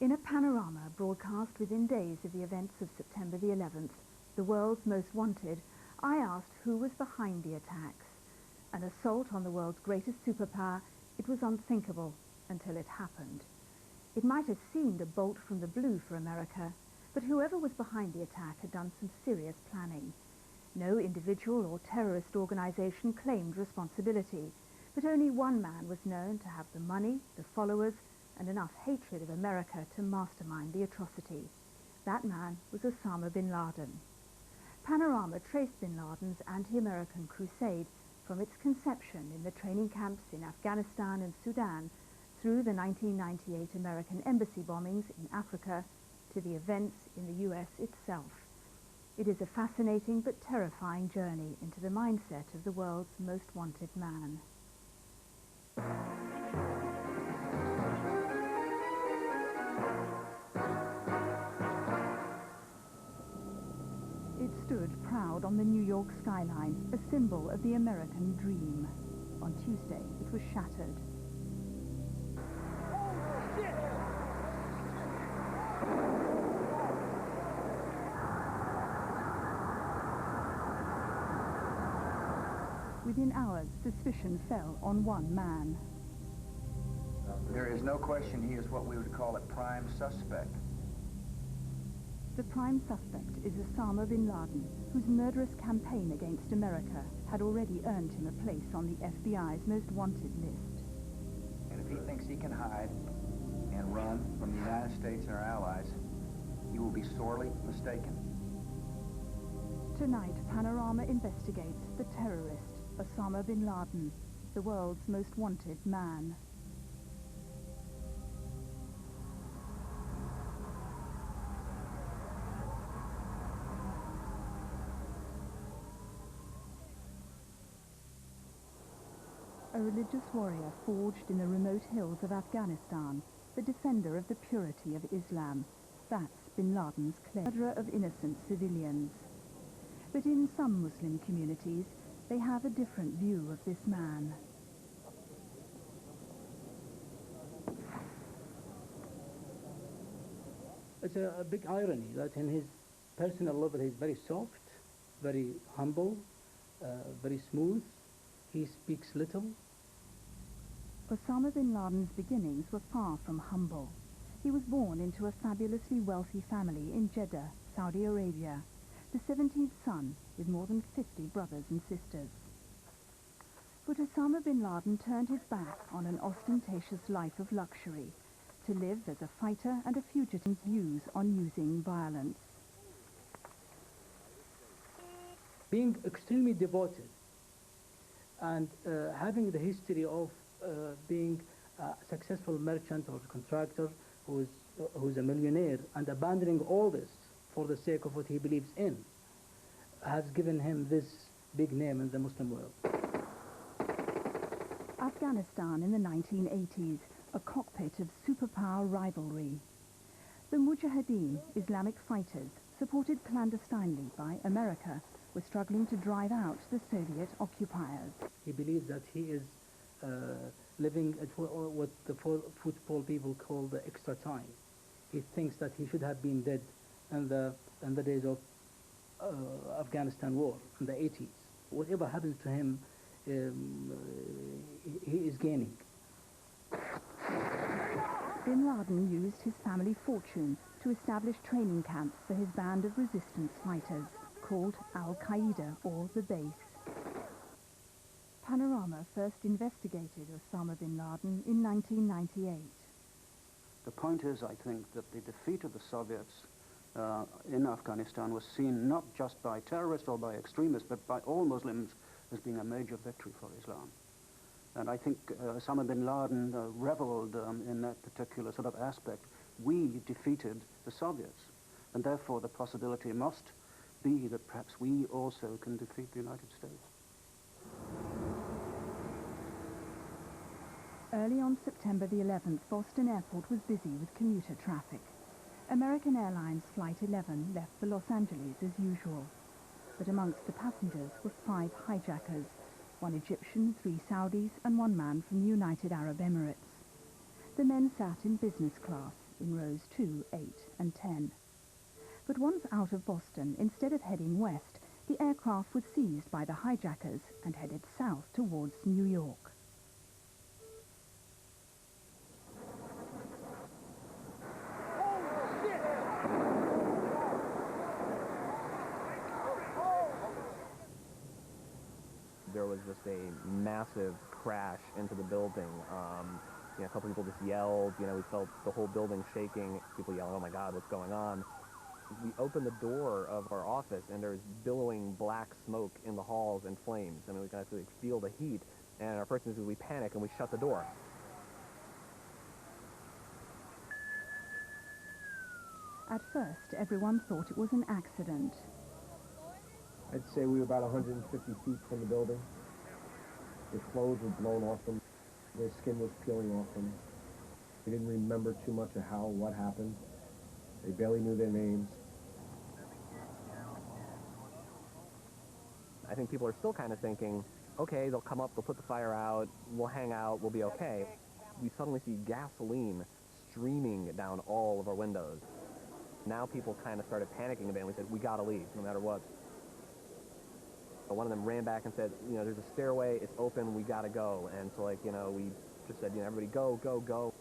In a panorama broadcast within days of the events of September the 11th, the world's most wanted, I asked who was behind the attacks. An assault on the world's greatest superpower, it was unthinkable until it happened. It might have seemed a bolt from the blue for America, but whoever was behind the attack had done some serious planning. No individual or terrorist organization claimed responsibility, but only one man was known to have the money, the followers, and enough hatred of America to mastermind the atrocity. That man was Osama bin Laden. Panorama traced bin Laden's anti-American crusade from its conception in the training camps in Afghanistan and Sudan through the 1998 American embassy bombings in Africa to the events in the US itself. It is a fascinating but terrifying journey into the mindset of the world's most wanted man. It stood proud on the New York skyline, a symbol of the American dream. On Tuesday, it was shattered. Within hours, suspicion fell on one man. There is no question he is what we would call a prime suspect. The prime suspect is Osama bin Laden, whose murderous campaign against America had already earned him a place on the FBI's most wanted list. And if he thinks he can hide and run from the United States and our allies, he will be sorely mistaken. Tonight, Panorama investigates the terrorist, Osama bin Laden, the world's most wanted man. A religious warrior forged in the remote hills of Afghanistan, the defender of the purity of Islam. That's bin Laden's claim. Murderer of innocent civilians. But in some Muslim communities, they have a different view of this man. It's a big irony that in his personal level he's very soft, very humble, very smooth. He speaks little. Osama bin Laden's beginnings were far from humble. He was born into a fabulously wealthy family in Jeddah, Saudi Arabia, the 17th son with more than 50 brothers and sisters. But Osama bin Laden turned his back on an ostentatious life of luxury to live as a fighter and a fugitive's views on using violence. Being extremely devoted and having the history of being a successful merchant or contractor who's a millionaire and abandoning all this for the sake of what he believes in has given him this big name in the Muslim world. Afghanistan in the 1980s, a cockpit of superpower rivalry. The Mujahideen, Islamic fighters, supported clandestinely by America, were struggling to drive out the Soviet occupiers. He believes that he is living at what the football people call the extra time. He thinks that he should have been dead in the days of Afghanistan war in the 80s. Whatever happens to him, he is gaining. Bin Laden used his family fortune to establish training camps for his band of resistance fighters, called Al-Qaeda, or the Base. Panorama first investigated Osama bin Laden in 1998. The point is, I think, that the defeat of the Soviets in Afghanistan was seen not just by terrorists or by extremists, but by all Muslims as being a major victory for Islam. And I think Osama bin Laden reveled in that particular sort of aspect. We defeated the Soviets, and therefore the possibility must be that perhaps we also can defeat the United States. Early on September the 11th, Boston Airport was busy with commuter traffic. American Airlines Flight 11 left for Los Angeles as usual. But amongst the passengers were 5 hijackers, 1 Egyptian, 3 Saudis, and 1 man from the United Arab Emirates. The men sat in business class, in rows 2, 8 and 10. But once out of Boston, instead of heading west, the aircraft was seized by the hijackers and headed south towards New York. There was just a massive crash into the building. A couple people just yelled. We felt the whole building shaking. People yelling, "Oh my God, what's going on?" We opened the door of our office, and there's billowing black smoke in the halls and flames. I mean, we could actually feel the heat. And our first thing is we panic and we shut the door. At first, everyone thought it was an accident. I'd say we were about 150 feet from the building. Their clothes were blown off them. Their skin was peeling off them. They didn't remember too much of what happened. They barely knew their names. I think people are still kind of thinking, okay, they'll come up, they'll put the fire out, we'll hang out, we'll be okay. We suddenly see gasoline streaming down all of our windows. Now people kind of started panicking a bit, and we said, we gotta leave, no matter what. One of them ran back and said, there's a stairway, it's open, we gotta go. And so, we just said, everybody go, go, go.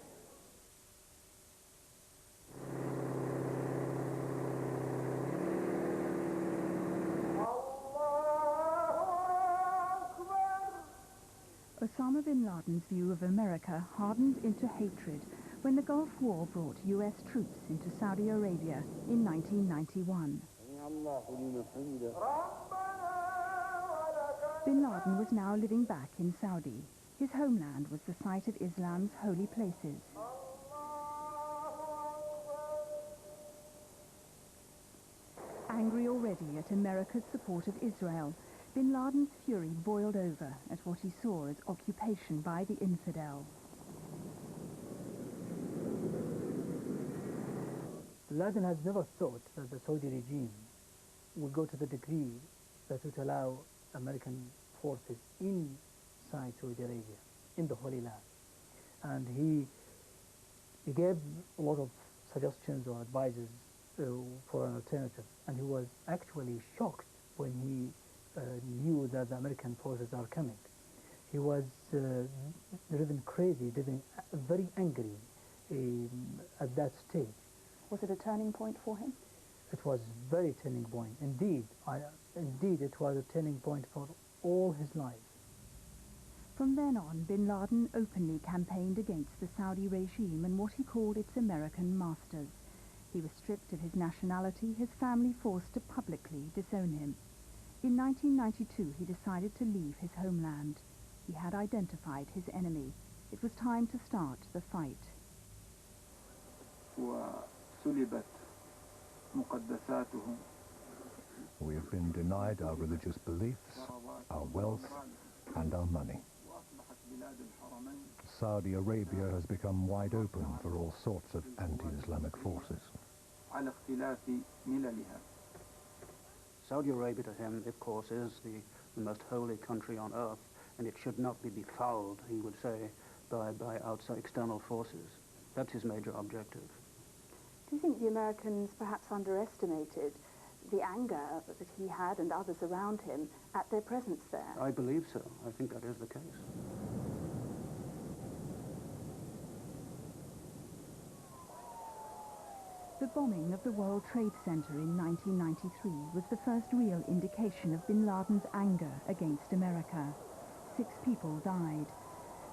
Osama bin Laden's view of America hardened into hatred when the Gulf War brought U.S. troops into Saudi Arabia in 1991. Bin Laden was now living back in Saudi. His homeland was the site of Islam's holy places. Angry already at America's support of Israel, Bin Laden's fury boiled over at what he saw as occupation by the infidel. Laden has never thought that the Saudi regime would go to the degree that would allow American forces inside Saudi Arabia, in the Holy Land. And he gave a lot of suggestions or advices for an alternative. And he was actually shocked when he knew that the American forces are coming. He was driven crazy, very angry at that stage. Was it a turning point for him? It was very turning point. Indeed, indeed it was a turning point for all his life. From then on, Bin Laden openly campaigned against the Saudi regime and what he called its American masters. He was stripped of his nationality, his family forced to publicly disown him. In 1992, he decided to leave his homeland. He had identified his enemy. It was time to start the fight. We have been denied our religious beliefs, our wealth, and our money. Saudi Arabia has become wide open for all sorts of anti-Islamic forces. Saudi Arabia to him, of course, is the most holy country on earth, and it should not be befouled, he would say, by outside external forces. That's his major objective. Do you think the Americans perhaps underestimated the anger that he had and others around him at their presence there? I believe so. I think that is the case. The bombing of the World Trade Center in 1993 was the first real indication of Bin Laden's anger against America. 6 people died.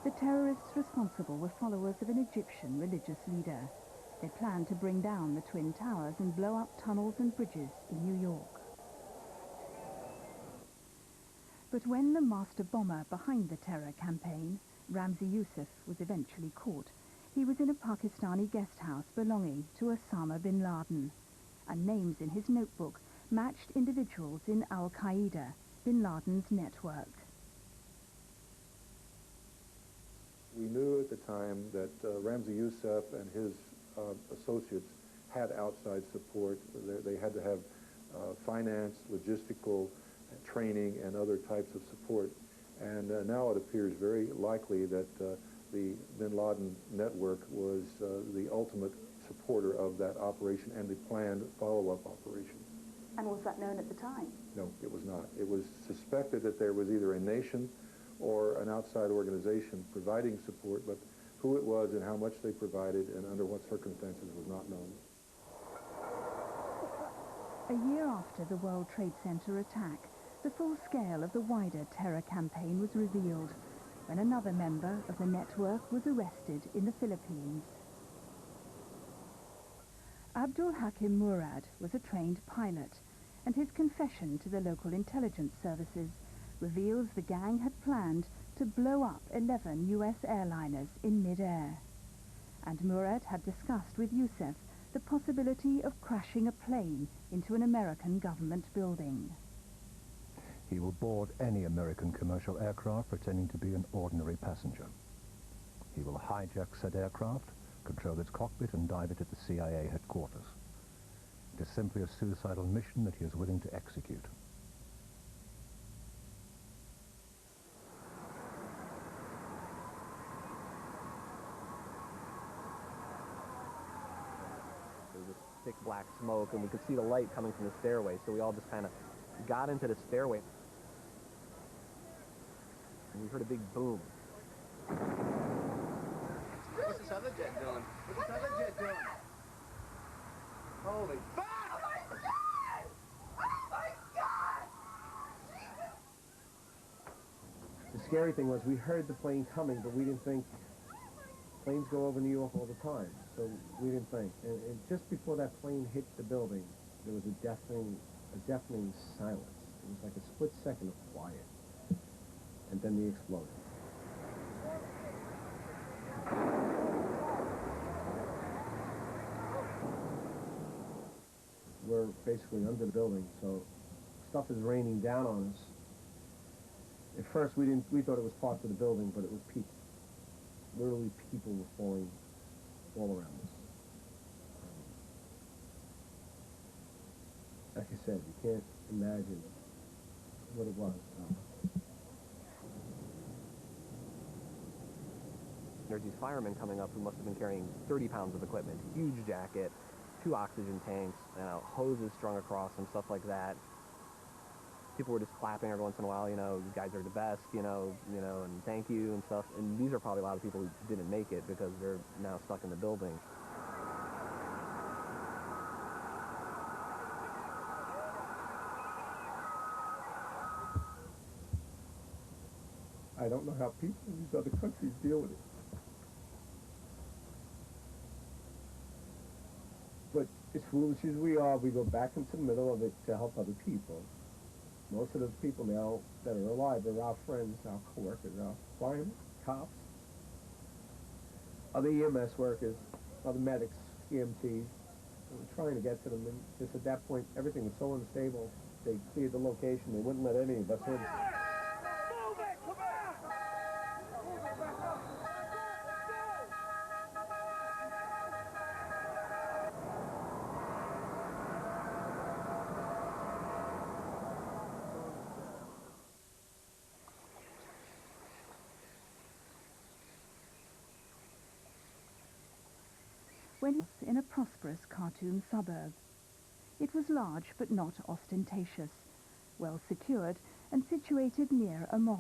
The terrorists responsible were followers of an Egyptian religious leader. They planned to bring down the Twin Towers and blow up tunnels and bridges in New York. But when the master bomber behind the terror campaign, Ramzi Youssef, was eventually caught, he was in a Pakistani guest house belonging to Osama bin Laden. And names in his notebook matched individuals in Al-Qaeda, bin Laden's network. We knew at the time that Ramzi Youssef and his associates had outside support. They had to have finance, logistical, training, and other types of support. And now it appears very likely that the bin Laden network was the ultimate supporter of that operation and the planned follow-up operations. And was that known at the time? No, it was not. It was suspected that there was either a nation or an outside organization providing support, but who it was and how much they provided and under what circumstances was not known. A year after the World Trade Center attack, the full scale of the wider terror campaign was revealed when another member of the network was arrested in the Philippines. Abdul Hakim Murad was a trained pilot, and his confession to the local intelligence services reveals the gang had planned to blow up 11 US airliners in mid-air. And Murad had discussed with Youssef the possibility of crashing a plane into an American government building. He will board any American commercial aircraft pretending to be an ordinary passenger. He will hijack said aircraft, control its cockpit and dive it at the CIA headquarters. It is simply a suicidal mission that he is willing to execute. There was this thick black smoke, and we could see the light coming from the stairway, so we all just kind of got into the stairway. And we heard a big boom. What's this other jet doing? What's this other jet doing? Holy fuck! Oh my God! Oh my God! The scary thing was we heard the plane coming, but we didn't think planes go over New York all the time, so we didn't think. And just before that plane hit the building, there was a deafening silence. It was like a split second of quiet, and then the explosion. We're basically under the building, so stuff is raining down on us. At first, we thought it was parts of the building, but it was people. Literally, people were falling all around us. Like I said, you can't imagine what it was. There's these firemen coming up who must have been carrying 30 pounds of equipment, huge jacket, 2 oxygen tanks, hoses strung across them, stuff like that. People were just clapping every once in a while, you guys are the best, and thank you and stuff. And these are probably a lot of people who didn't make it because they're now stuck in the building. I don't know how people in these other countries deal with it. But as foolish as we are, we go back into the middle of it to help other people. Most of those people now that are alive are our friends, our co-workers, our firemen, cops, other EMS workers, other medics, EMTs. We're trying to get to them, and just at that point, everything was so unstable. They cleared the location. They wouldn't let any of us in. When in a prosperous Khartoum suburb. It was large but not ostentatious, well secured and situated near a mosque.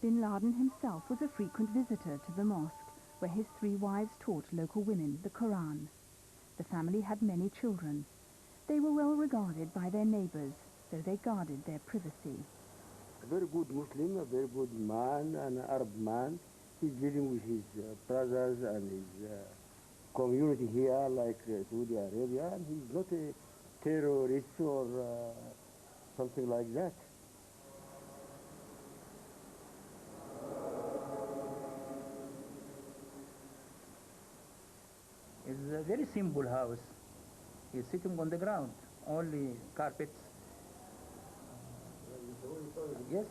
Bin Laden himself was a frequent visitor to the mosque, where his 3 wives taught local women the Quran. The family had many children. They were well regarded by their neighbors, though they guarded their privacy. A very good Muslim, a very good man, an Arab man. He's dealing with his brothers and his community here, like Saudi Arabia, and he's not a terrorist or something like that. It's a very simple house. He's sitting on the ground, only carpets. Yes.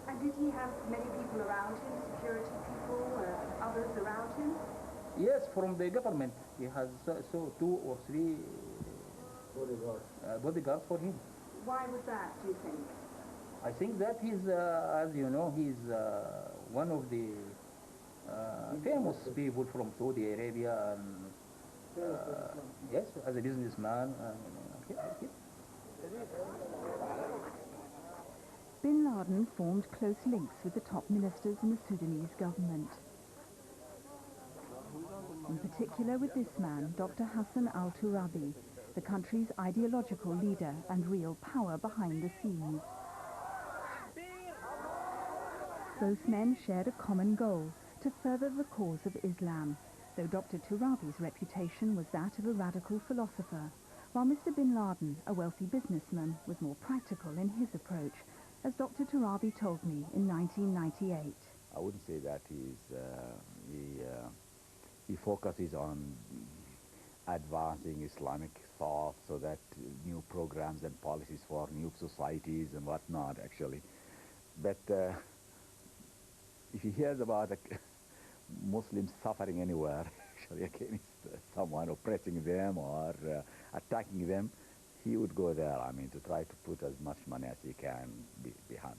And did he have many people around him, security people, others around him? Yes, from the government. He has 2 or 3 bodyguards for him. Why was that, do you think? I think that he's, as you know, he's one of the famous people from Saudi Arabia, and yes, as a businessman. Bin Laden formed close links with the top ministers in the Sudanese government. In particular with this man, Dr. Hassan al-Turabi, the country's ideological leader and real power behind the scenes. Both men shared a common goal, to further the cause of Islam, though Dr. Turabi's reputation was that of a radical philosopher, while Mr. Bin Laden, a wealthy businessman, was more practical in his approach, as Dr. Turabi told me in 1998. I wouldn't say that he focuses on advancing Islamic thought so that new programs and policies for new societies and whatnot, actually. But if he hears about Muslims suffering anywhere, actually against someone oppressing them or attacking them, he would go there, I mean, to try to put as much money as he can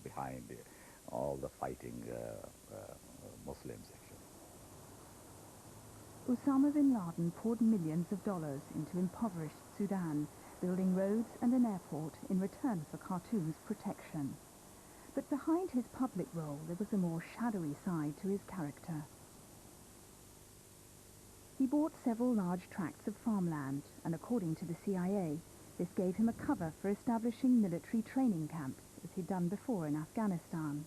behind all the fighting Muslims, actually. Osama bin Laden poured millions of dollars into impoverished Sudan, building roads and an airport in return for Khartoum's protection. But behind his public role, there was a more shadowy side to his character. He bought several large tracts of farmland, and according to the CIA, this gave him a cover for establishing military training camps, as he'd done before in Afghanistan.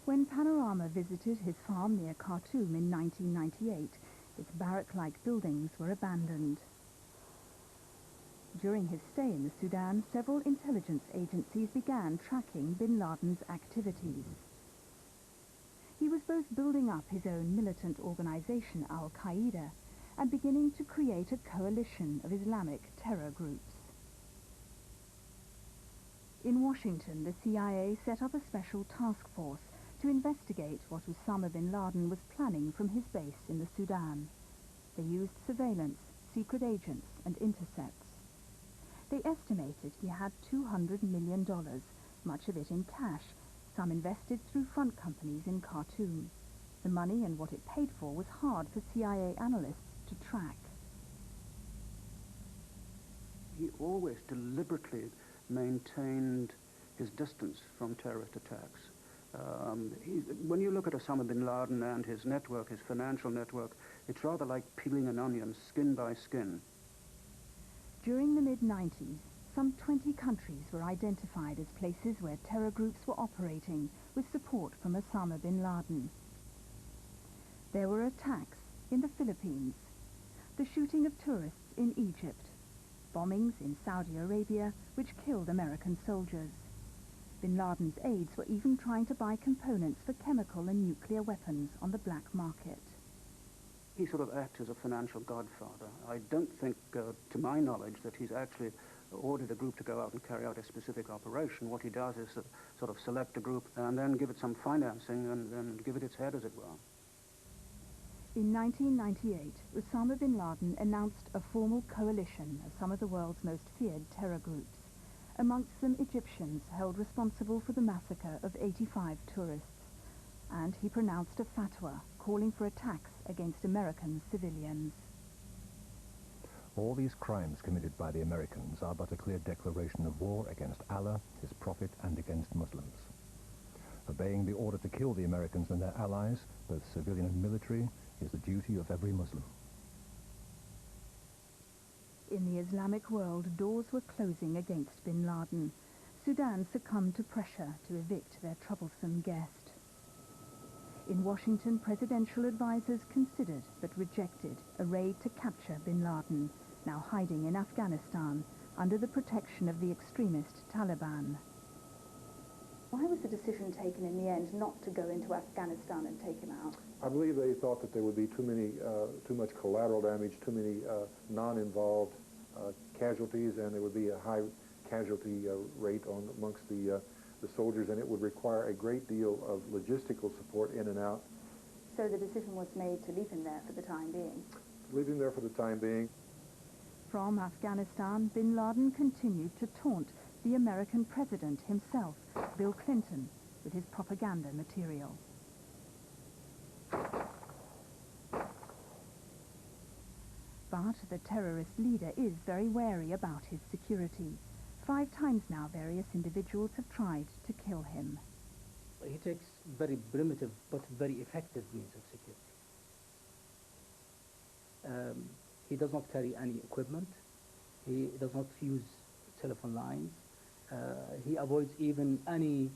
When Panorama visited his farm near Khartoum in 1998, its barrack-like buildings were abandoned. During his stay in the Sudan, several intelligence agencies began tracking bin Laden's activities. He was both building up his own militant organization, Al-Qaeda, and beginning to create a coalition of Islamic terror groups. In Washington, the CIA set up a special task force to investigate what Osama bin Laden was planning from his base in the Sudan. They used surveillance, secret agents, and intercepts. They estimated he had $200 million, much of it in cash, some invested through front companies in Khartoum. The money and what it paid for was hard for CIA analysts to track. He always deliberately maintained his distance from terrorist attacks. When you look at Osama bin Laden and his network, his financial network, it's rather like peeling an onion, skin by skin. During the mid-90s, some 20 countries were identified as places where terror groups were operating with support from Osama bin Laden. There were attacks in the Philippines, the shooting of tourists in Egypt, bombings in Saudi Arabia which killed American soldiers. Bin Laden's aides were even trying to buy components for chemical and nuclear weapons on the black market. He sort of acts as a financial godfather. I don't think, to my knowledge, that he's actually ordered a group to go out and carry out a specific operation. What he does is sort of select a group and then give it some financing and give it its head, as it were. In 1998, Osama bin Laden announced a formal coalition of some of the world's most feared terror groups, amongst them Egyptians held responsible for the massacre of 85 tourists. And he pronounced a fatwa calling for attacks against American civilians. All these crimes committed by the Americans are but a clear declaration of war against Allah, his prophet, and against Muslims. Obeying the order to kill the Americans and their allies, both civilian and military, is the duty of every Muslim. In the Islamic world, doors were closing against bin Laden. Sudan succumbed to pressure to evict their troublesome guest. In Washington, presidential advisors considered but rejected a raid to capture bin Laden, now hiding in Afghanistan under the protection of the extremist Taliban. Why was the decision taken in the end not to go into Afghanistan and take him out? I believe they thought that there would be too much collateral damage, too many non-involved casualties, and there would be a high casualty rate amongst the soldiers, and it would require a great deal of logistical support in and out. So the decision was made to leave him there for the time being? Leave him there for the time being. From Afghanistan, bin Laden continued to taunt the American president himself, Bill Clinton, with his propaganda material. But the terrorist leader is very wary about his security. 5 times now, various individuals have tried to kill him. He takes very primitive but very effective means of security. He does not carry any equipment. He does not use telephone lines. He avoids even any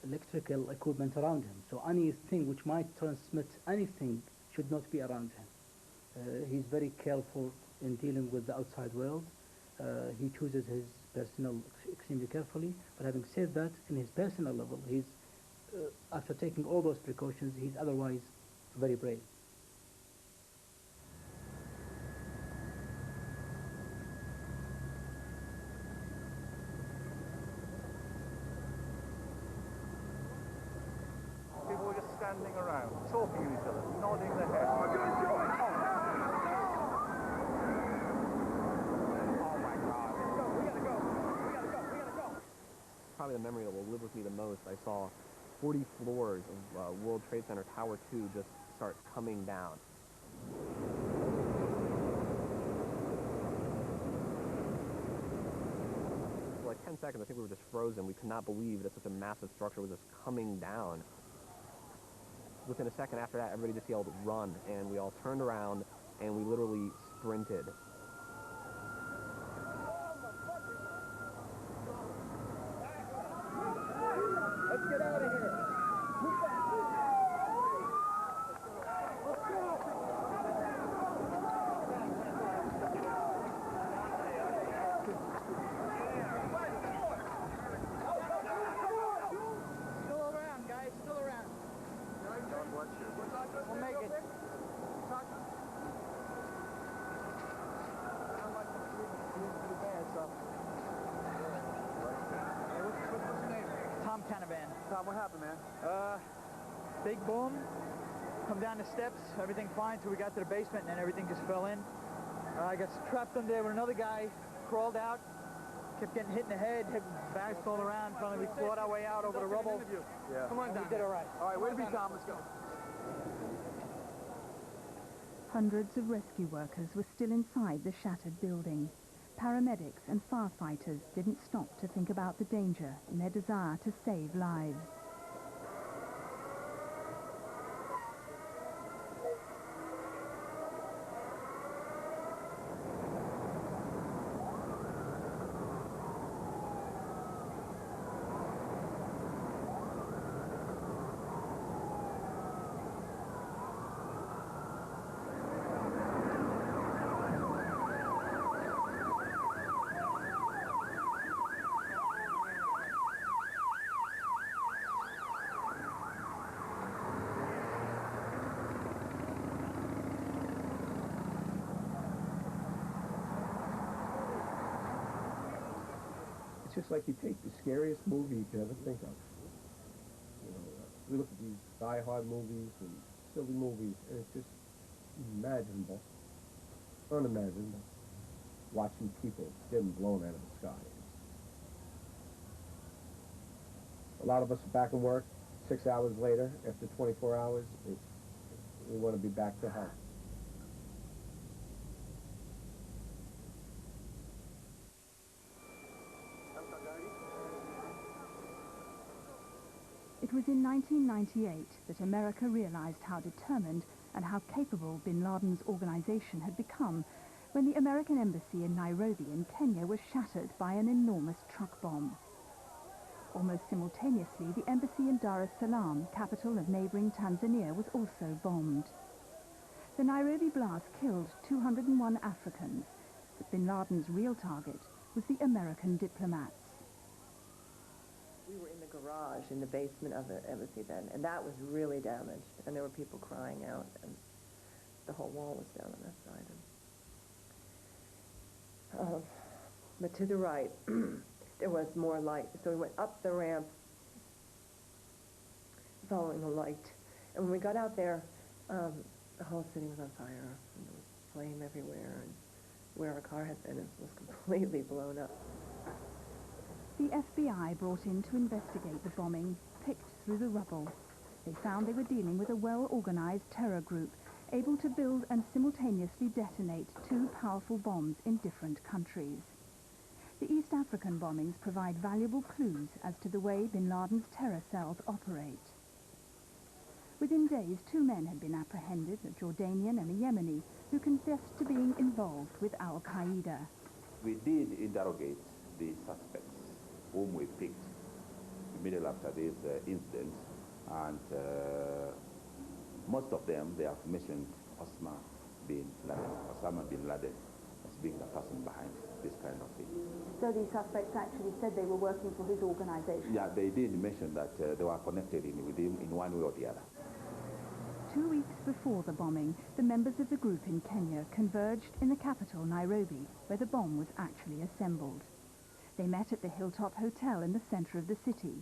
electrical equipment around him. So anything which might transmit anything should not be around him. He's very careful in dealing with the outside world. He chooses his personnel extremely carefully. But having said that, in his personal level, he's after taking all those precautions, he's otherwise very brave. People were just standing around, talking to each other, nodding their heads. Oh my God. We gotta go. We gotta go. We gotta go. Probably the memory that will live with me the most, I saw 40 floors of World Trade Center Tower 2 just start coming down. For like 10 seconds, I think we were just frozen. We could not believe that such a massive structure was just coming down. Within a second after that, everybody just yelled, "Run," and we all turned around, and we literally sprinted. Let's get out of here. Move back. Let's go. Still around, guys. Still around. God bless you. We'll make it. What's your name? Tom Canavan. Tom, what happened, man? Big boom. Come down the steps, everything fine till we got to the basement, and then everything just fell in. I got trapped under there with another guy, crawled out, kept getting hit in the head, bags all around. Finally, we clawed our way out over the rubble. Yeah. Come on down. We did all right. All right, way to be, Tom. Let's go. Hundreds of rescue workers were still inside the shattered building. Paramedics and firefighters didn't stop to think about the danger in their desire to save lives. Just like you take the scariest movie you could ever think of. You know, we look at these die-hard movies and silly movies, and it's just unimaginable, unimaginable, watching people getting blown out of the sky. A lot of us are back in work 6 hours later. After 24 hours, we want to be back to health. It was in 1998 that America realized how determined and how capable bin Laden's organization had become when the American embassy in Nairobi in Kenya was shattered by an enormous truck bomb. Almost simultaneously, the embassy in Dar es Salaam, capital of neighboring Tanzania, was also bombed. The Nairobi blast killed 201 Africans, but bin Laden's real target was the American diplomats. We were in the garage in the basement of the embassy then, and that was really damaged, and there were people crying out, and the whole wall was down on that side. But to the right, there was more light, so we went up the ramp, following the light, and when we got out there, the whole city was on fire, and there was flame everywhere, and where our car had been was completely blown up. The FBI brought in to investigate the bombing picked through the rubble. They found they were dealing with a well-organized terror group able to build and simultaneously detonate two powerful bombs in different countries. The East African bombings provide valuable clues as to the way bin Laden's terror cells operate. Within days, two men had been apprehended, a Jordanian and a Yemeni, who confessed to being involved with Al-Qaeda. We did interrogate the suspects, whom we picked immediately after this incident, and most of them, they have mentioned osama bin Laden as being the person behind this kind of thing. So these suspects actually said they were working for his organization? Yeah, they did mention that they were connected with him in one way or the other. 2 weeks before the bombing, the members of the group in Kenya converged in the capital, Nairobi, where the bomb was actually assembled. They met at the Hilltop Hotel in the center of the city.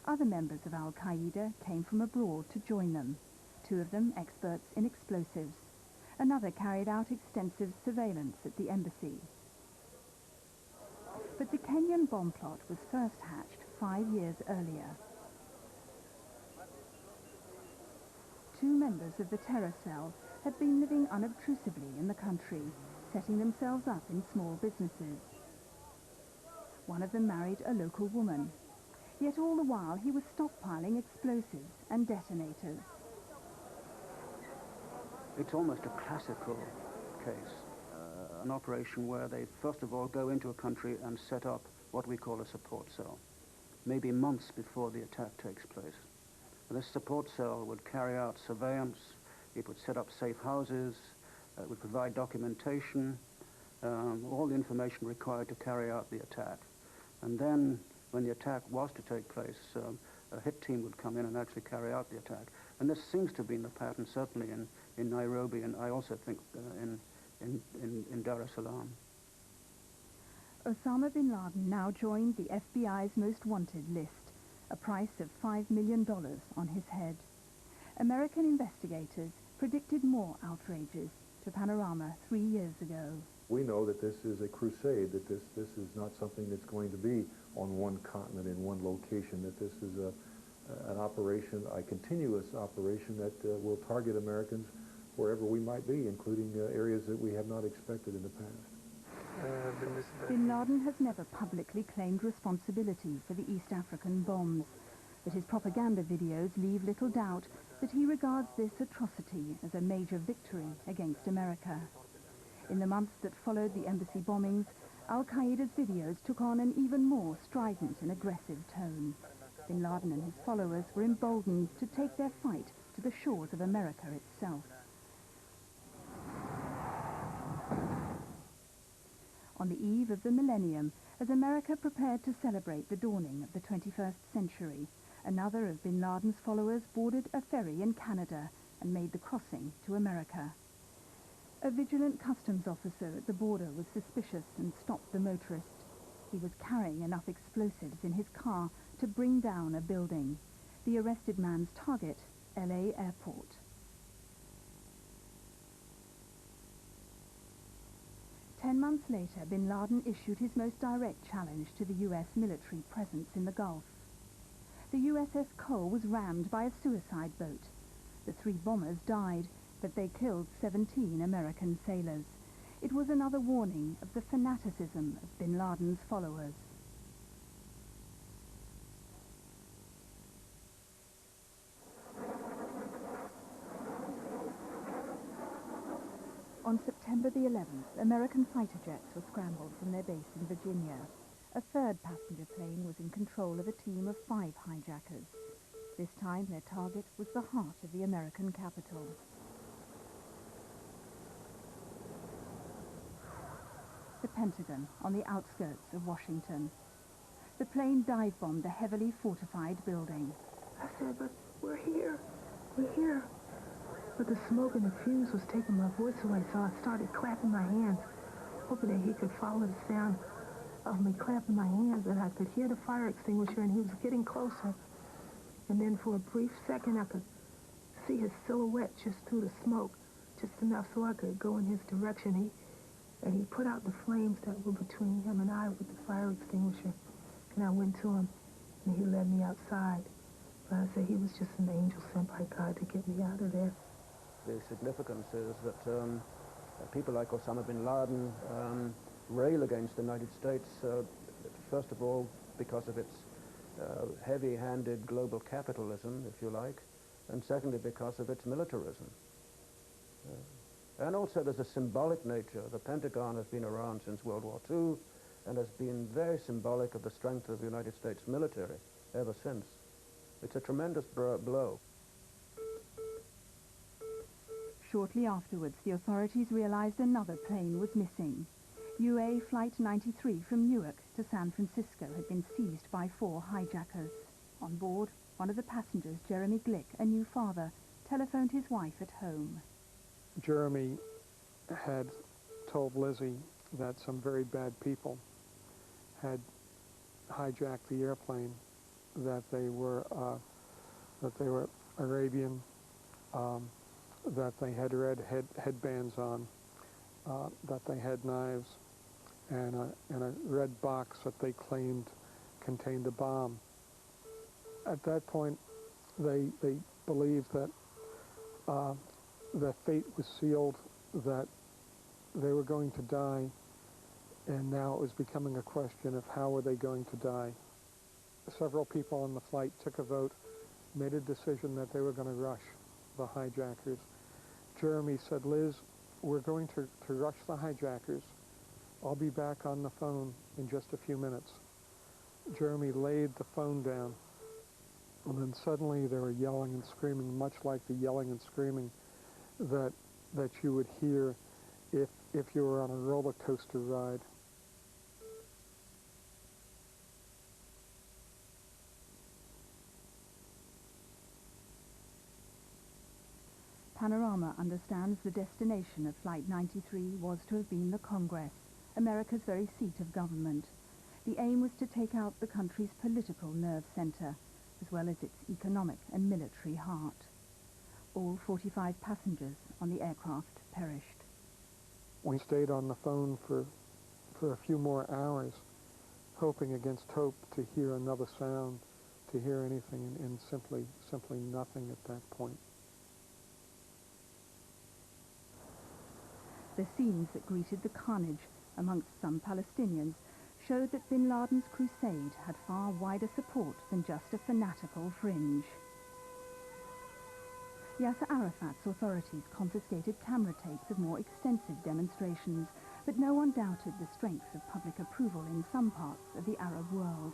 Other members of Al-Qaeda came from abroad to join them, two of them experts in explosives. Another carried out extensive surveillance at the embassy. But the Kenyan bomb plot was first hatched 5 years earlier. Two members of the terror cell had been living unobtrusively in the country, setting themselves up in small businesses. One of them married a local woman. Yet all the while he was stockpiling explosives and detonators. It's almost a classical case, an operation where they first of all go into a country and set up what we call a support cell, maybe months before the attack takes place. This support cell would carry out surveillance, it would set up safe houses, it would provide documentation, all the information required to carry out the attack. And then, when the attack was to take place, a hit team would come in and actually carry out the attack. And this seems to have been the pattern, certainly in Nairobi, and I also think in Dar es Salaam. Osama bin Laden now joined the FBI's most wanted list, a price of $5 million on his head. American investigators predicted more outrages to Panorama 3 years ago. We know that this is a crusade, that this is not something that's going to be on one continent, in one location, that this is an operation, a continuous operation that will target Americans wherever we might be, including areas that we have not expected in the past. Bin Laden has never publicly claimed responsibility for the East African bombs, but his propaganda videos leave little doubt that he regards this atrocity as a major victory against America. In the months that followed the embassy bombings, Al-Qaeda's videos took on an even more strident and aggressive tone. Bin Laden and his followers were emboldened to take their fight to the shores of America itself. On the eve of the millennium, as America prepared to celebrate the dawning of the 21st century, another of bin Laden's followers boarded a ferry in Canada and made the crossing to America. A vigilant customs officer at the border was suspicious and stopped the motorist. He was carrying enough explosives in his car to bring down a building. The arrested man's target, LA Airport. Ten months later, bin Laden issued his most direct challenge to the U.S. military presence in the Gulf. The USS Cole was rammed by a suicide boat. The 3 bombers died, but they killed 17 American sailors. It was another warning of the fanaticism of bin Laden's followers. On September the 11th, American fighter jets were scrambled from their base in Virginia. A third passenger plane was in control of a team of 5 hijackers. This time their target was the heart of the American capital. The Pentagon, on the outskirts of Washington. The plane dive-bombed a heavily fortified building. I said, but we're here. We're here. But the smoke and the fumes was taking my voice away, so I started clapping my hands, hoping that he could follow the sound of me clapping my hands, and I could hear the fire extinguisher, and he was getting closer. And then for a brief second, I could see his silhouette just through the smoke, just enough so I could go in his direction. And he put out the flames that were between him and I with the fire extinguisher. And I went to him, and he led me outside. But I said he was just an angel sent by God to get me out of there. The significance is that people like Osama bin Laden rail against the United States, first of all, because of its heavy-handed global capitalism, if you like, and secondly, because of its militarism. And also there's a symbolic nature. The Pentagon has been around since World War II and has been very symbolic of the strength of the United States military ever since. It's a tremendous blow. Shortly afterwards, the authorities realized another plane was missing. UA Flight 93 from Newark to San Francisco had been seized by 4 hijackers. On board, one of the passengers, Jeremy Glick, a new father, telephoned his wife at home. Jeremy had told Lizzie that some very bad people had hijacked the airplane, that they were Arabian, that they had red headbands on, that they had knives, and a red box that they claimed contained a bomb. At that point, they believed that the fate was sealed, that they were going to die, and now it was becoming a question of how were they going to die. Several people on the flight took a vote, made a decision that they were going to rush the hijackers. Jeremy said, "Liz, we're going to rush the hijackers. I'll be back on the phone in just a few minutes." Jeremy laid the phone down, and then suddenly they were yelling and screaming, much like the yelling and screaming that you would hear if you were on a roller coaster ride. Panorama understands the destination of Flight 93 was to have been the Congress, America's very seat of government. The aim was to take out the country's political nerve center, as well as its economic and military heart. All 45 passengers on the aircraft perished. We stayed on the phone for a few more hours, hoping against hope to hear another sound, to hear anything, and simply nothing at that point. The scenes that greeted the carnage amongst some Palestinians showed that bin Laden's crusade had far wider support than just a fanatical fringe. Yasser Arafat's authorities confiscated camera tapes of more extensive demonstrations, but no one doubted the strength of public approval in some parts of the Arab world.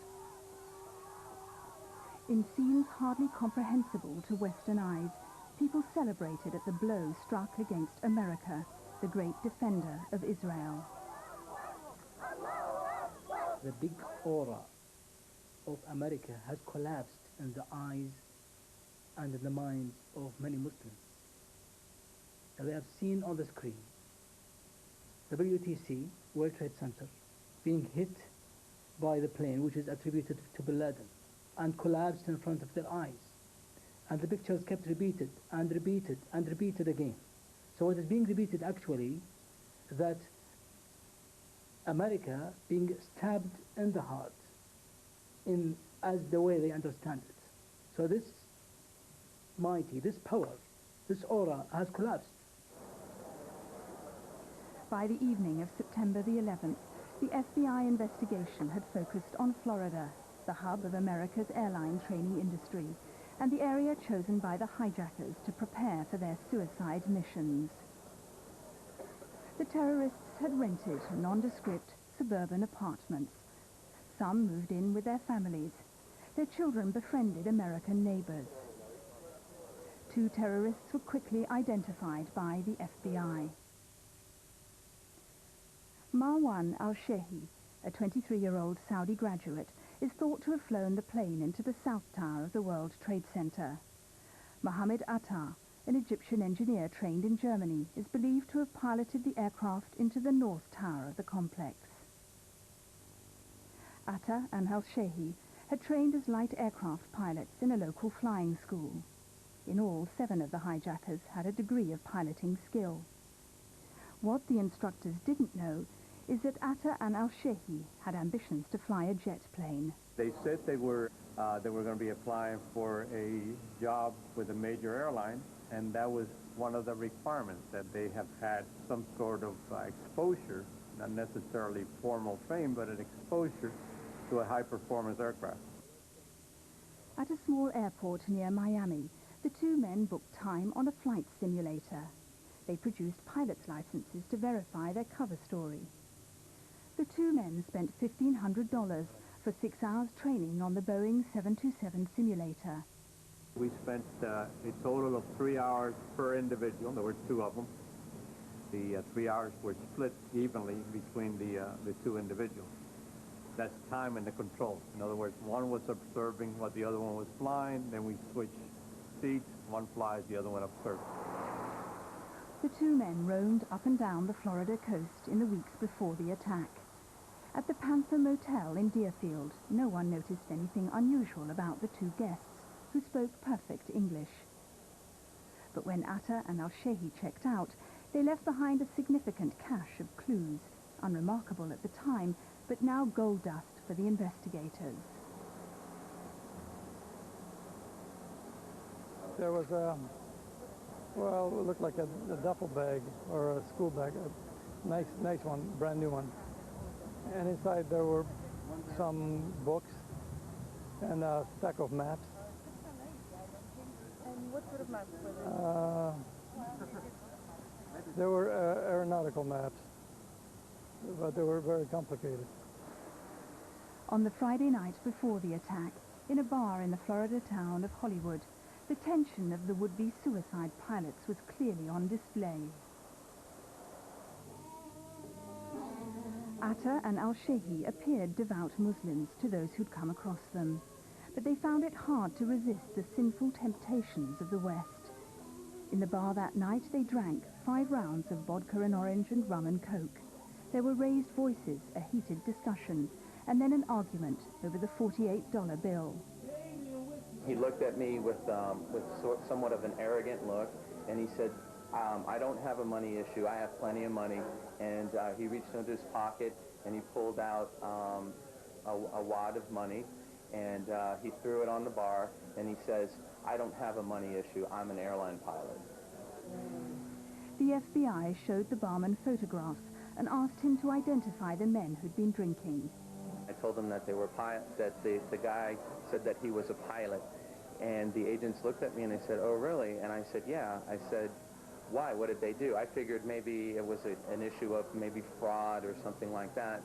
In scenes hardly comprehensible to Western eyes, people celebrated at the blow struck against America, the great defender of Israel. The big aura of America has collapsed in the eyes and in the minds of many Muslims. And we have seen on the screen the WTC, World Trade Center, being hit by the plane which is attributed to bin Laden and collapsed in front of their eyes. And the pictures kept repeated and repeated and repeated again. So what is being repeated actually that America being stabbed in the heart as the way they understand it. So this mighty, this power, this aura has collapsed. By the evening of September the 11th, the FBI investigation had focused on Florida, the hub of America's airline training industry, and the area chosen by the hijackers to prepare for their suicide missions. The terrorists had rented nondescript suburban apartments. Some moved in with their families. Their children befriended American neighbors. 2 terrorists were quickly identified by the FBI. Marwan al-Shehi, a 23-year-old Saudi graduate, is thought to have flown the plane into the South Tower of the World Trade Center. Mohammed Atta, an Egyptian engineer trained in Germany, is believed to have piloted the aircraft into the North Tower of the complex. Atta and al-Shehi had trained as light aircraft pilots in a local flying school. In all, 7 of the hijackers had a degree of piloting skill. What the instructors didn't know is that Atta and al-Shehi had ambitions to fly a jet plane. They said they were going to be applying for a job with a major airline, and that was one of the requirements, that they have had some sort of exposure, not necessarily formal training, but an exposure to a high-performance aircraft. At a small airport near Miami, the two men booked time on a flight simulator. They produced pilot's licenses to verify their cover story. The two men spent $1,500 for 6 hours training on the Boeing 727 simulator. We spent a total of 3 hours per individual. There were 2 of them. The 3 hours were split evenly between the 2 individuals. That's time and the control. In other words, one was observing what the other one was flying, then we switched seats. One flies, the other one observes. The two men roamed up and down the Florida coast in the weeks before the attack. At the Panther Motel in Deerfield, no one noticed anything unusual about the 2 guests, who spoke perfect English. But when Atta and al-Shehi checked out, they left behind a significant cache of clues, unremarkable at the time, but now gold dust for the investigators. There was well, it looked like a duffel bag or a school bag, a nice one, brand new one. And inside there were some books and a stack of maps. And what sort of maps were there? There were aeronautical maps, but they were very complicated. On the Friday night before the attack, in a bar in the Florida town of Hollywood, the tension of the would-be suicide pilots was clearly on display. Atta and al-Shehi appeared devout Muslims to those who'd come across them, but they found it hard to resist the sinful temptations of the West. In the bar that night, they drank 5 rounds of vodka and orange and rum and coke. There were raised voices, a heated discussion, and then an argument over the $48 bill. He looked at me with somewhat of an arrogant look, and he said, I don't have a money issue, I have plenty of money. And he reached into his pocket and he pulled out a wad of money, and he threw it on the bar, and he says, I don't have a money issue, I'm an airline pilot. The FBI showed the barman photographs and asked him to identify the men who'd been drinking. I told him that they were that the guy said that he was a pilot, and the agents looked at me and they said, oh really? And I said, yeah. I said, why? What did they do? I figured maybe it was an issue of maybe fraud or something like that.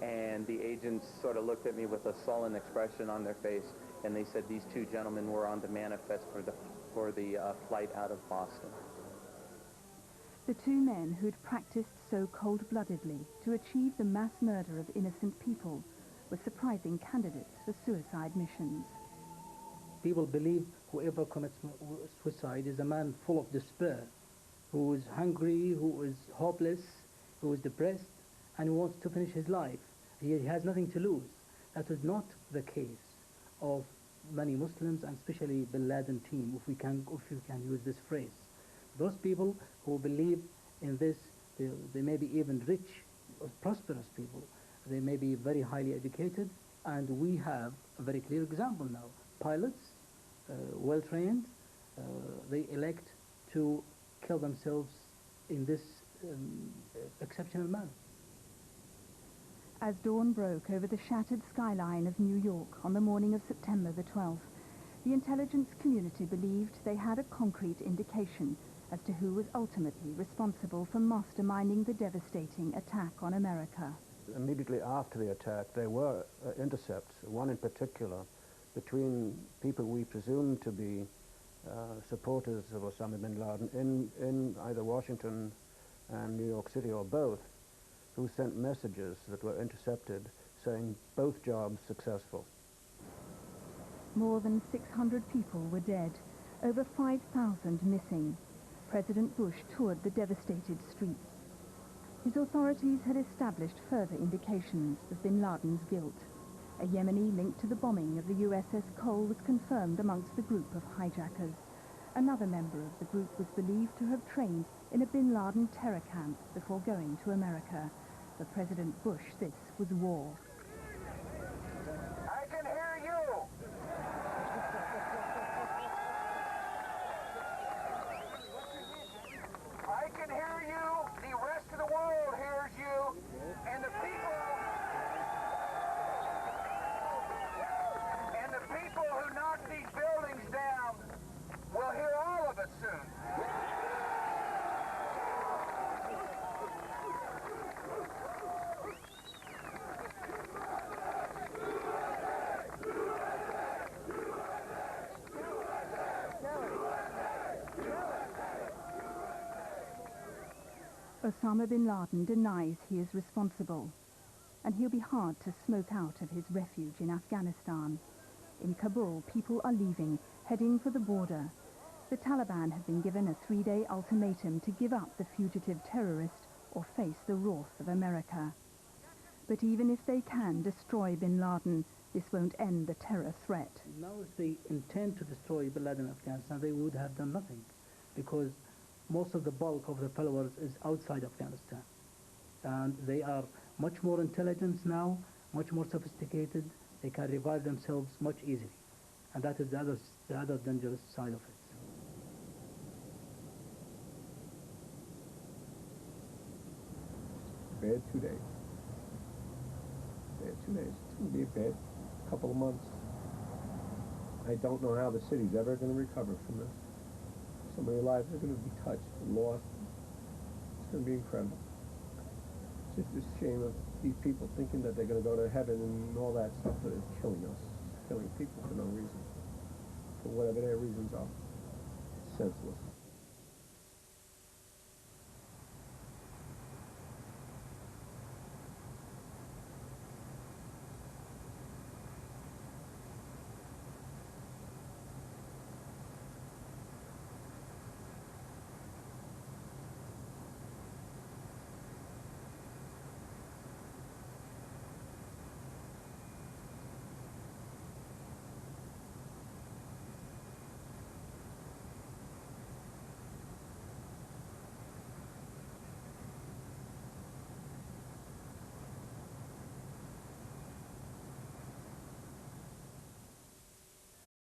And the agents sort of looked at me with a sullen expression on their face, and they said these 2 gentlemen were on the manifest for the flight out of Boston. The 2 men who'd practiced so cold-bloodedly to achieve the mass murder of innocent people were surprising candidates for suicide missions. People believe whoever commits suicide is a man full of despair, who is hungry, who is hopeless, who is depressed, and who wants to finish his life. He has nothing to lose. That was not the case of many Muslims, and especially the Laden team, if you can use this phrase. Those people who believe in this, they may be even rich, or prosperous people. They may be very highly educated, and we have a very clear example now. Pilots, well-trained, they elect to kill themselves in this exceptional manner. As dawn broke over the shattered skyline of New York on the morning of September the 12th, the intelligence community believed they had a concrete indication as to who was ultimately responsible for masterminding the devastating attack on America. Immediately after the attack, there were intercepts, one in particular, between people we presumed to be supporters of Osama bin Laden in either Washington and New York City, or both, who sent messages that were intercepted saying both jobs successful. More than 600 people were dead, over 5,000 missing. President Bush toured the devastated streets. His authorities had established further indications of bin Laden's guilt. A Yemeni linked to the bombing of the USS Cole was confirmed amongst the group of hijackers. Another member of the group was believed to have trained in a bin Laden terror camp before going to America. For President Bush, this was war. I can hear you. I can hear you. The rest of the world hears you. And the people who knock these buildings down will hear all of us soon. Osama bin Laden denies he is responsible, and he'll be hard to smoke out of his refuge in Afghanistan. In Kabul, people are leaving, heading for the border. The Taliban have been given a 3-day ultimatum to give up the fugitive terrorist or face the wrath of America. But even if they can destroy bin Laden, this won't end the terror threat. Now if they intend to destroy bin Laden in Afghanistan, they would have done nothing, because most of the bulk of the followers is outside Afghanistan. And they are much more intelligent now, much more sophisticated. They can revive themselves much easily. And that is the other dangerous side of it. Bad 2 days. Bad 2 days. It's going to be a bad couple of months. I don't know how the city's ever going to recover from this. So many lives are going to be touched and lost. It's going to be incredible. It's just a shame of these people thinking that they're going to go to heaven and all that stuff, but it's killing us. It's killing people for no reason. For whatever their reasons are. It's senseless.